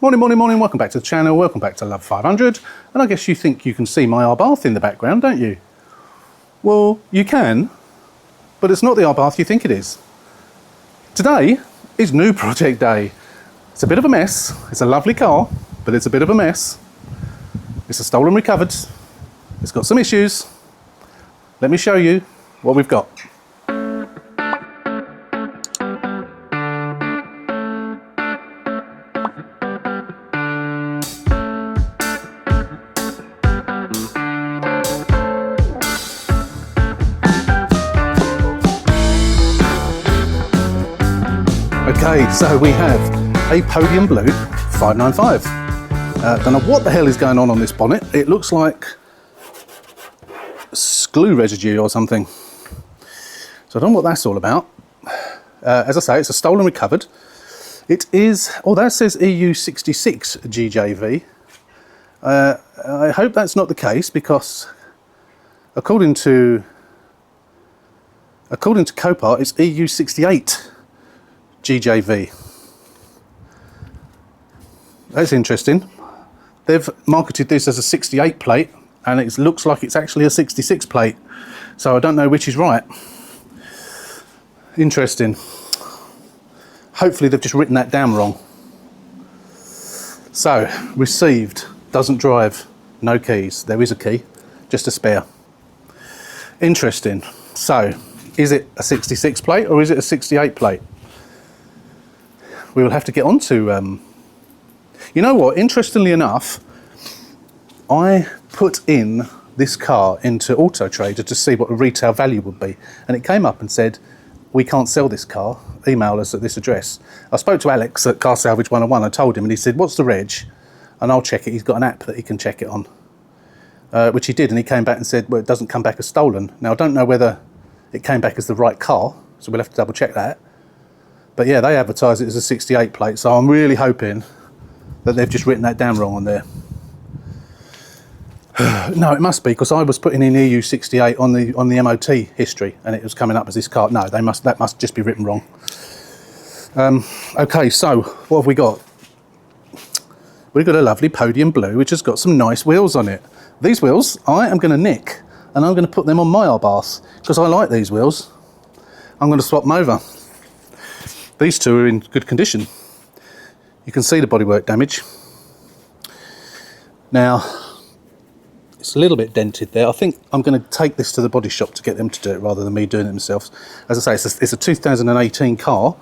Morning, welcome back to the channel, welcome back to Love 500, and I guess you think you can see my Abarth in the background, don't you? Well, you can, but it's not the Abarth you think it is. Today is new project day. It's a bit of a mess, it's a lovely car, but it's a bit of a mess. It's a stolen recovered, it's got some issues. Let me show you what we've got. Okay, so we have a Podium Blue 595. Don't know what the hell is going on this bonnet. It looks like glue residue or something. So I don't know what that's all about. As I say, it's a stolen recovered. It is, oh, that says EU66 GJV. I hope that's not the case, because according to Copart, it's EU68 GJV. That's interesting. They've marketed this as a 68 plate, and it looks like it's actually a 66 plate. So I don't know which is right. Interesting. Hopefully they've just written that down wrong. So, received, doesn't drive, no keys. There is a key, just a spare. Interesting. So, is it a 66 plate or is it a 68 plate? We will have to get on to, you know what, interestingly enough, I put in this car into Auto Trader to see what the retail value would be, and it came up and said, we can't sell this car, email us at this address. I spoke to Alex at Car Salvage 101, I told him, and he said, what's the reg? And I'll check it. He's got an app that he can check it on, which he did, and he came back and said, well, it doesn't come back as stolen. Now, I don't know whether it came back as the right car, so we'll have to double check that. But yeah, they advertise it as a 68 plate, so I'm really hoping that they've just written that down wrong on there. No, it must be, because I was putting in EU68 on the MOT history, and it was coming up as this car. No, that must just be written wrong. Okay, so what have we got? We've got a lovely Podium Blue, which has got some nice wheels on it. These wheels I am going to nick, and I'm going to put them on my Abarth, because I like these wheels. I'm going to swap them over. These two are in good condition. You can see the bodywork damage. Now, it's a little bit dented there. I think I'm going to take this to the body shop to get them to do it rather than me doing it myself. As I say, it's a 2018 car.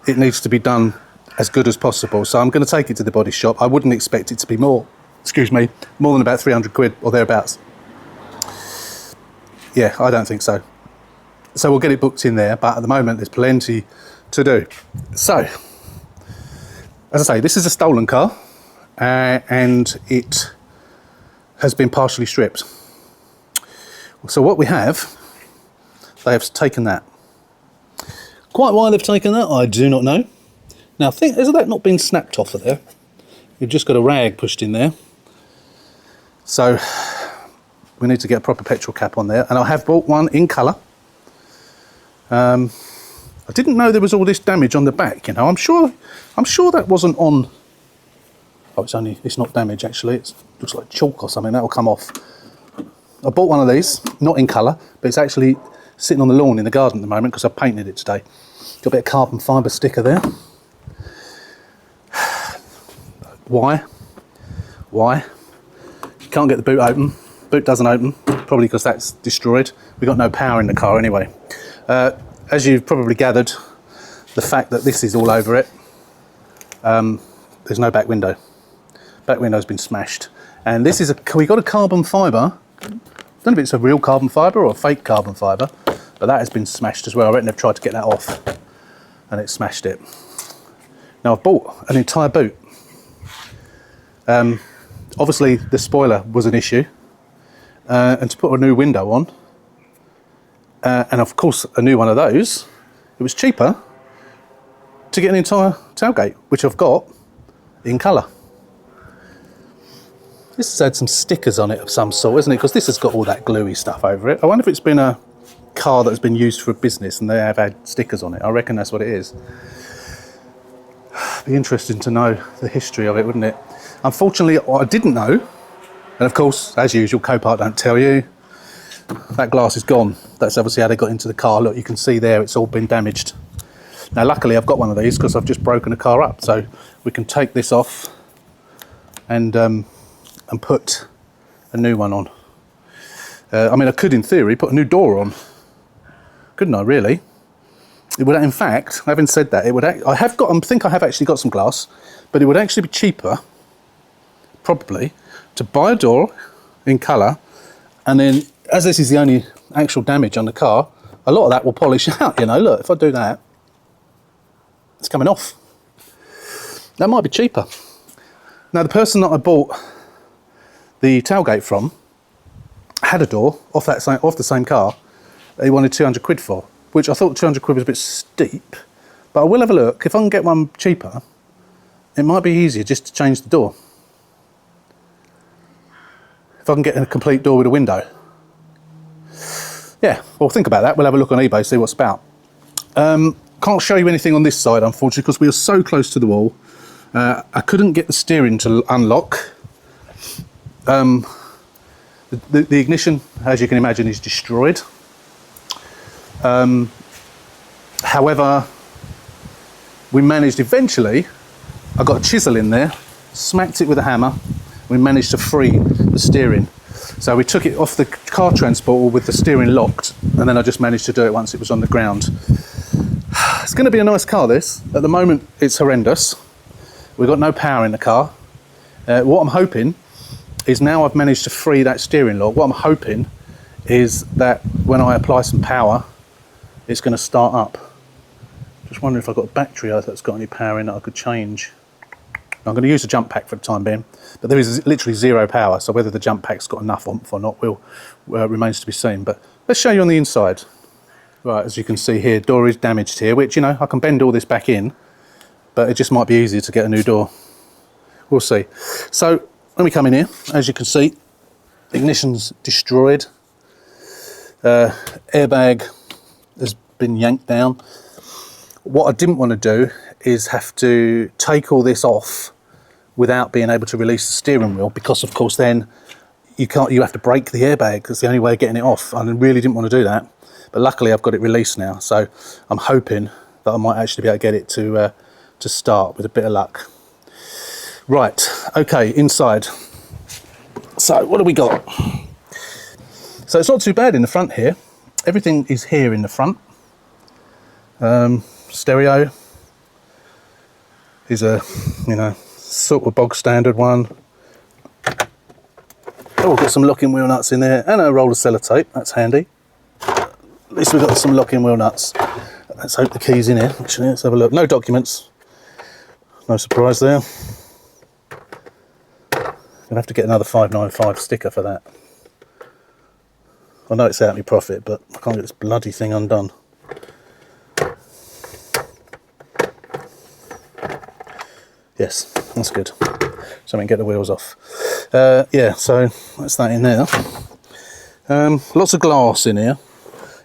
It needs to be done as good as possible. So I'm going to take it to the body shop. I wouldn't expect it to be more than about 300 quid or thereabouts. Yeah, I don't think so. So we'll get it booked in there, but at the moment there's plenty to do. So, as I say, this is a stolen car, and it has been partially stripped. So what we have, they have taken that. Quite why they've taken that, I do not know. Now, has that not been snapped off of there? You've just got a rag pushed in there. So we need to get a proper petrol cap on there, and I have bought one in colour. I didn't know there was all this damage on the back, you know. I'm sure that wasn't on. Oh, it's not damage actually. It looks like chalk or something. That'll come off. I bought one of these, not in colour, but it's actually sitting on the lawn in the garden at the moment because I painted it today. Got a bit of carbon fibre sticker there. Why? You can't get the boot open. Boot doesn't open, probably because that's destroyed. We've got no power in the car anyway. As you've probably gathered, the fact that this is all over it, there's no back window. Back window's been smashed. And this is we got a carbon fibre. I don't know if it's a real carbon fibre or a fake carbon fibre, but that has been smashed as well. I reckon they've tried to get that off, and it smashed it. Now I've bought an entire boot. Obviously the spoiler was an issue, and to put a new window on, and of course a new one of those, it was cheaper to get an entire tailgate, which I've got in colour. This has had some stickers on it of some sort, isn't it? Because this has got all that gluey stuff over it. I wonder if it's been a car that has been used for a business and they have had stickers on it. I reckon that's what it is. Be interesting to know the history of it, wouldn't it? Unfortunately, what I didn't know, and of course, as usual, Copart don't tell you, that glass is gone. That's obviously how they got into the car. Look, you can see there, it's all been damaged. Now, luckily, I've got one of these because I've just broken the car up, so we can take this off and put a new one on. I mean, I could, in theory, put a new door on. Couldn't I, really? It would, in fact, having said that, it would. I think I have actually got some glass, but it would actually be cheaper, probably, to buy a door in colour, and then, as this is the only actual damage on the car, a lot of that will polish out. You know, look, if I do that, it's coming off. That might be cheaper. Now, the person that I bought the tailgate from had a door off the same car that he wanted 200 quid for, which I thought 200 quid was a bit steep, but I will have a look. If I can get one cheaper, it might be easier just to change the door. If I can get a complete door with a window. Yeah, well, think about that. We'll have a look on eBay, see what's about. Can't show you anything on this side, unfortunately, because we are so close to the wall. I couldn't get the steering to unlock. The ignition, as you can imagine, is destroyed. However, we managed eventually, I got a chisel in there, smacked it with a hammer, we managed to free the steering. So we took it off the car transporter with the steering locked, and then I just managed to do it once it was on the ground. It's going to be a nice car, this. At the moment, it's horrendous. We've got no power in the car. What I'm hoping is, now I've managed to free that steering lock, what I'm hoping is that when I apply some power, it's going to start up. Just wondering if I've got a battery that's got any power in that I could change. I'm going to use a jump pack for the time being, but there is literally zero power, so whether the jump pack's got enough oomph or not remains to be seen. But let's show you on the inside. Right, as you can see here, door is damaged here, which, you know, I can bend all this back in, but it just might be easier to get a new door. We'll see. So when we come in here, as you can see, ignition's destroyed. Airbag has been yanked down. What I didn't want to do is have to take all this off without being able to release the steering wheel, because of course then you have to break the airbag. That's the only way of getting it off. I really didn't want to do that, but luckily I've got it released now, so I'm hoping that I might actually be able to get it to start with a bit of luck. Right, okay, inside. So what do we got? So it's not too bad in the front here. Everything is here in the front. Stereo is a, you know, sort of bog standard one. Oh, we've got some locking wheel nuts in there and a roll of sellotape. That's handy. At least we've got some locking wheel nuts. Let's hope the key's in here. Actually, let's have a look. No documents. No surprise there. Gonna have to get another 595 sticker for that. I know it's out of my profit, but I can't get this bloody thing undone. Yes, that's good. So I can get the wheels off. Yeah, so that's that in there. Lots of glass in here.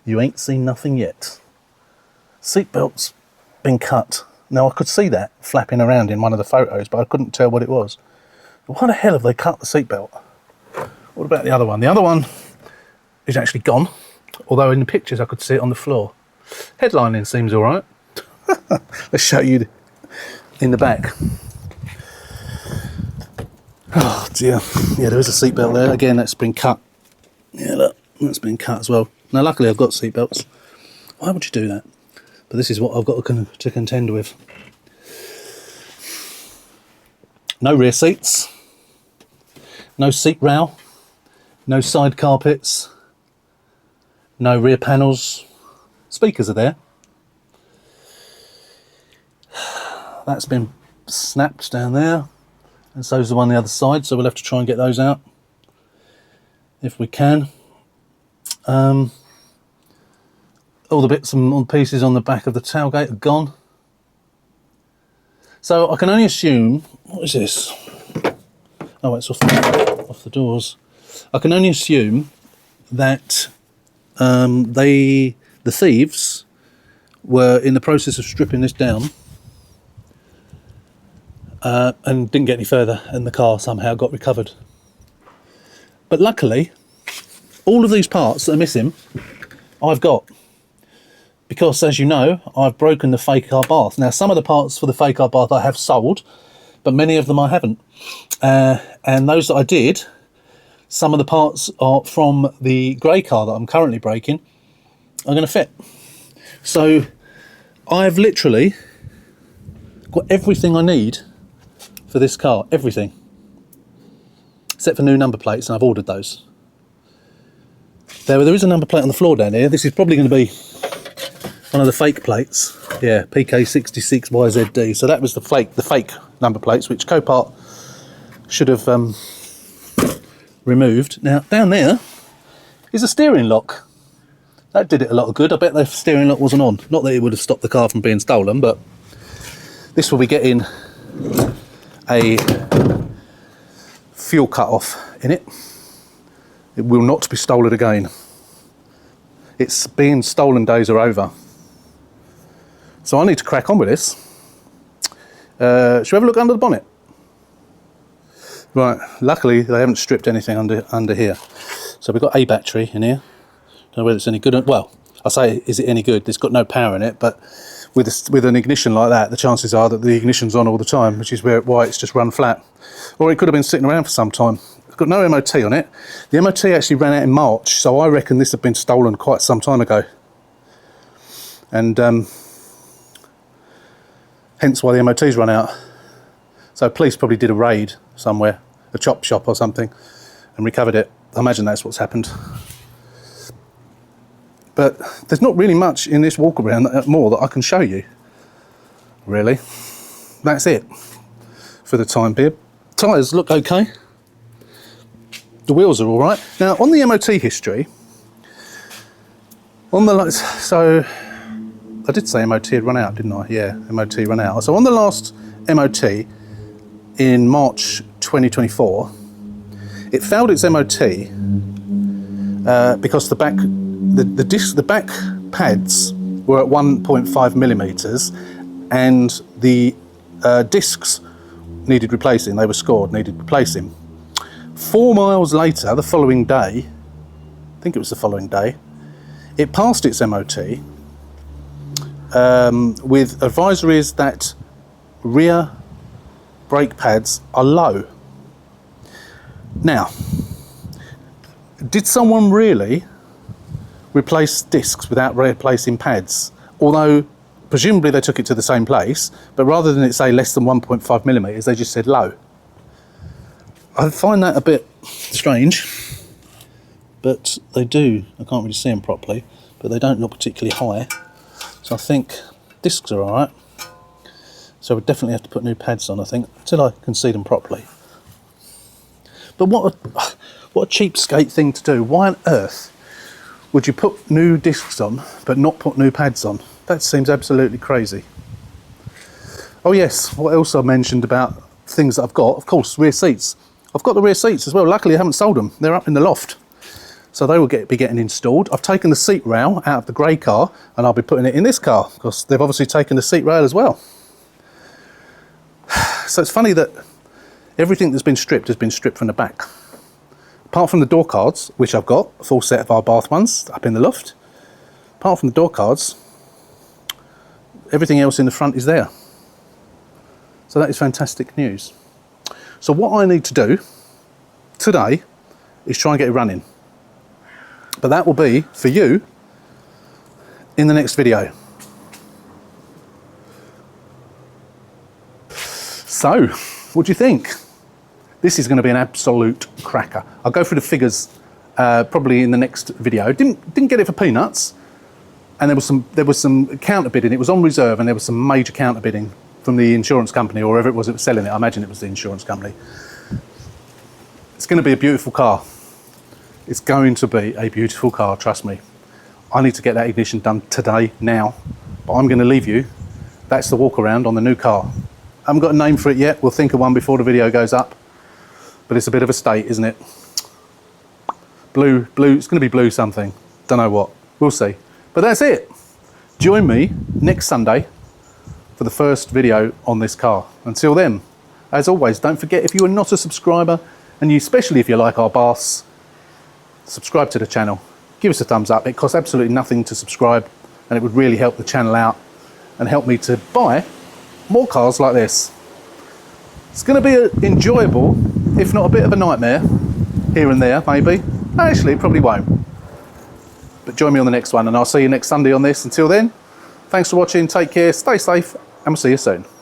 You ain't seen nothing yet. Seatbelt's been cut. Now I could see that flapping around in one of the photos, but I couldn't tell what it was. Why the hell have they cut the seatbelt? What about the other one? The other one is actually gone, although in the pictures I could see it on the floor. Headlining seems all right. Let's show you in the back. Oh dear. Yeah, there is a seatbelt there. Again, that's been cut. Yeah, look, that's been cut as well. Now luckily I've got seatbelts. Why would you do that? But this is what I've got to contend with. No rear seats. No seat rail. No side carpets. No rear panels. Speakers are there. That's been snapped down there, and so's the one on the other side, so we'll have to try and get those out if we can. All the bits and pieces on the back of the tailgate are gone. So I can only assume, what is this? Oh, it's off the doors. I can only assume that the thieves were in the process of stripping this down, and didn't get any further, and the car somehow got recovered. But luckily, all of these parts that are missing, I've got. Because, as you know, I've broken the fake Abarth. Now, some of the parts for the fake Abarth I have sold, but many of them I haven't. And those that I did, some of the parts are from the grey car that I'm currently breaking, are going to fit. So, I've literally got everything I need for this car. Everything. Except for new number plates, and I've ordered those. There is a number plate on the floor down here. This is probably going to be one of the fake plates. Yeah, PK66YZD. So that was the fake number plates, which Copart should have removed. Now, down there is a steering lock. That did it a lot of good. I bet the steering lock wasn't on. Not that it would have stopped the car from being stolen, but this will be getting a fuel cut-off in it. It will not be stolen again. It's being stolen days are over. So I need to crack on with this. Should we have a look under the bonnet? Right, luckily they haven't stripped anything under here. So we've got a battery in here. Don't know whether it's any good. Well, I say, is it any good? It's got no power in it, but with an ignition like that, the chances are that the ignition's on all the time, which is why it's just run flat. Or it could have been sitting around for some time. It's got no MOT on it. The MOT actually ran out in March, so I reckon this had been stolen quite some time ago. And hence why the MOT's run out. So police probably did a raid somewhere, a chop shop or something, and recovered it. I imagine that's what's happened. But there's not really much in this walk around more that I can show you, really. That's it for the time being. Tyres look okay. The wheels are all right. Now, on the MOT history, so I did say MOT had run out, didn't I? Yeah, MOT ran out. So on the last MOT in March 2024, it failed its MOT because the back pads were at 1.5 millimeters, and the discs needed replacing. They were scored, needed replacing. 4 miles later, the following day, I think it was the following day, it passed its MOT with advisories that rear brake pads are low. Now, did someone really replace discs without replacing pads? Although presumably they took it to the same place, but rather than it say less than 1.5 millimeters, they just said low. I find that a bit strange, but they do. I can't really see them properly, but they don't look particularly high. So I think discs are all right. So we definitely have to put new pads on, I think, until I can see them properly. But what a cheapskate thing to do. Why on earth would you put new discs on but not put new pads on? That seems absolutely crazy. Oh yes, what else I mentioned about things that I've got, of course, rear seats. I've got the rear seats as well. Luckily I haven't sold them. They're up in the loft. So they will be getting installed. I've taken the seat rail out of the grey car and I'll be putting it in this car because they've obviously taken the seat rail as well. So it's funny that everything that's been stripped has been stripped from the back. Apart from the door cards, which I've got, a full set of our Abarth ones up in the loft. Apart from the door cards, everything else in the front is there. So that is fantastic news. So what I need to do today is try and get it running. But that will be for you in the next video. So, what do you think? This is going to be an absolute cracker. I'll go through the figures probably in the next video. Didn't get it for peanuts, and there was some counter bidding. It was on reserve, and there was some major counter bidding from the insurance company or whoever it was selling it. I imagine it was the insurance company. It's going to be a beautiful car. It's going to be a beautiful car, trust me. I need to get that ignition done today, now, but I'm going to leave you. That's the walk around on the new car. I haven't got a name for it yet. We'll think of one before the video goes up. But it's a bit of a state, isn't it? Blue, it's going to be blue something. Don't know what. We'll see. But that's it. Join me next Sunday for the first video on this car. Until then, As always, don't forget, if you are not a subscriber, and especially if you like our baths, subscribe to the channel. Give us a thumbs up. It costs absolutely nothing to subscribe, and it would really help the channel out and help me to buy more cars like this. It's going to be enjoyable, if not a bit of a nightmare, here and there, maybe. Actually, it probably won't. But join me on the next one, and I'll see you next Sunday on this. Until then, thanks for watching, take care, stay safe, and we'll see you soon.